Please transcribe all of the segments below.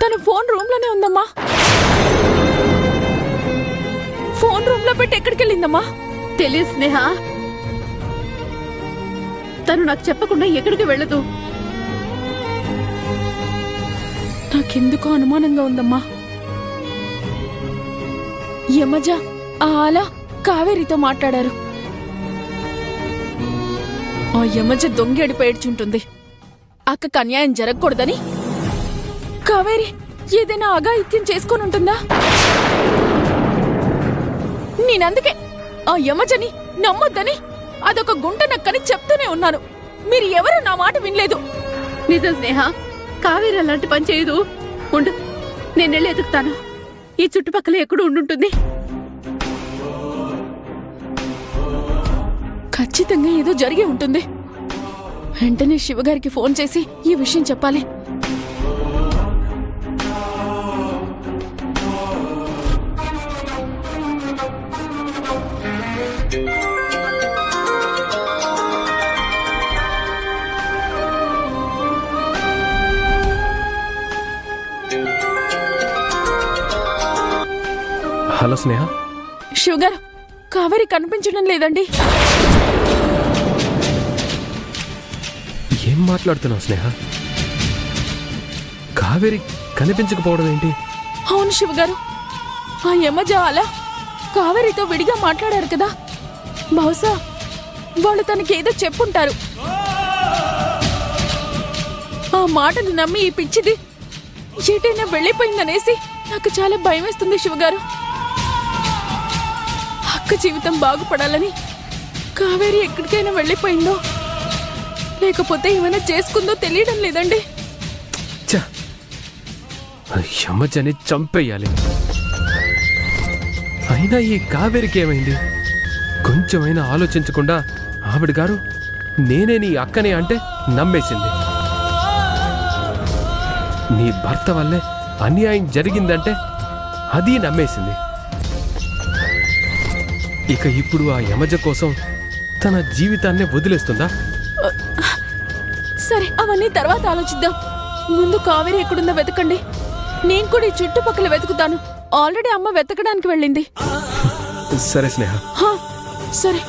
తను phone room లోనే ఉందమ్మా. ఫోన్ రూమ్ లో పెట్టి ఎక్కడికి వెళ్ళిందమ్మా? తెలియదు స్నేహ, తను నాకు చెప్పకుండా ఎక్కడికి వెళ్ళదు. నాకెందుకో అనుమానంగా ఉందమ్మా. యమజ అలా కావేరితో మాట్లాడారు. ఆ యమజ దొంగేడి పేడ్చుంటుంది. అక్కకు అన్యాయం జరగకూడదని కావేరి ఏదైనా అఘాయిత్యం చేసుకొని ఉంటుందా? నేనందుకే ఆ యమజని నమ్మొద్దని అదొక గుంట నక్కని చెప్తూనే ఉన్నాను. మీరు ఎవరు నా మాట వినలేదు. నిజం స్నేహ, కావేరి అలాంటి పని చేయదు. ఉండు, నేనెళ్ళి ఎదుగుతాను. ఈ చుట్టుపక్కల ఎక్కడూ ఉండుంటుంది. ఖచ్చితంగా ఏదో జరిగి ఉంటుంది. వెంటనే శివగారికి ఫోన్ చేసి ఈ విషయం చెప్పాలి. హలో స్నేహ. శివగారు, కావేరి కనిపించడం లేదండి. ఏం మాట్లాడుతున్నావు స్నేహ? కావేరి కనిపించకపోవడం ఏంటి? అవును శివగారు, ఆ యమజ అలా కావేరితో విడిగా మాట్లాడారు కదా. బహుశా వాళ్ళు తనకేదో చెప్పుంటారు. ఆ మాటను నమ్మి ఈ పిచ్చిది ఎటైనా వెళ్ళిపోయిందనేసి నాకు చాలా భయం వేస్తుంది శివగారు. అక్క జీవితం బాగుపడాలని కావేరి ఎక్కడికైనా వెళ్ళిపోయిందో లేకపోతే ఏమైనా చేసుకుందో తెలియడం లేదండి. యమజని చంపేయాలి. అయినా ఈ కావేరికి ఏమైంది? కొంచెమైనా ఆలోచించకుండా ఆవిడ గారు నేనే నీ అక్కనే అంటే నమ్మేసింది. నీ భర్త వల్లే అన్యాయం జరిగిందంటే అది నమ్మేసింది. ఇక ఇప్పుడు ఆ యమజ కోసం తన జీవితాన్నే వదిలేస్తుందా? సరే, అవన్నీ తర్వాత ఆలోచిద్దాం. ముందు కావేరి ఎక్కడుందో వెతకండి. నేను కూడా ఈ చుట్టుపక్కల వెతుకుతాను. ఆల్రెడీ అమ్మ వెతకడానికి వెళ్ళింది. సరే స్నేహ. సరే.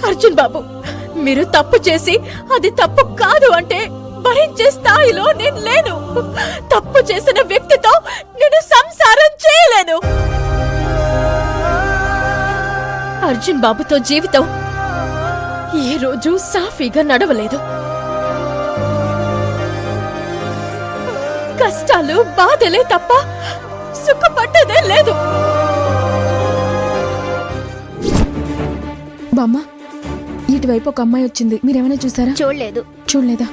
అర్జున్ బాబు, మీరు తప్పు చేసి అది తప్పు కాదు అంటే భరించే స్థాయిలో నేను లేను. తప్పు చేసిన వ్యక్తితో నేను సంసారం చేయలేను. అర్జున్ బాబుతో జీవితం ఏ రోజు సాఫీగా నడవలేదు. కష్టాలు బాధలే తప్ప సుఖపడ్డదే లేదు. బామ్మ, ఇటువైపు ఒక అమ్మాయి వచ్చింది. మీరేమైనా చూసారా? చూడలేదు. చూడలేదా?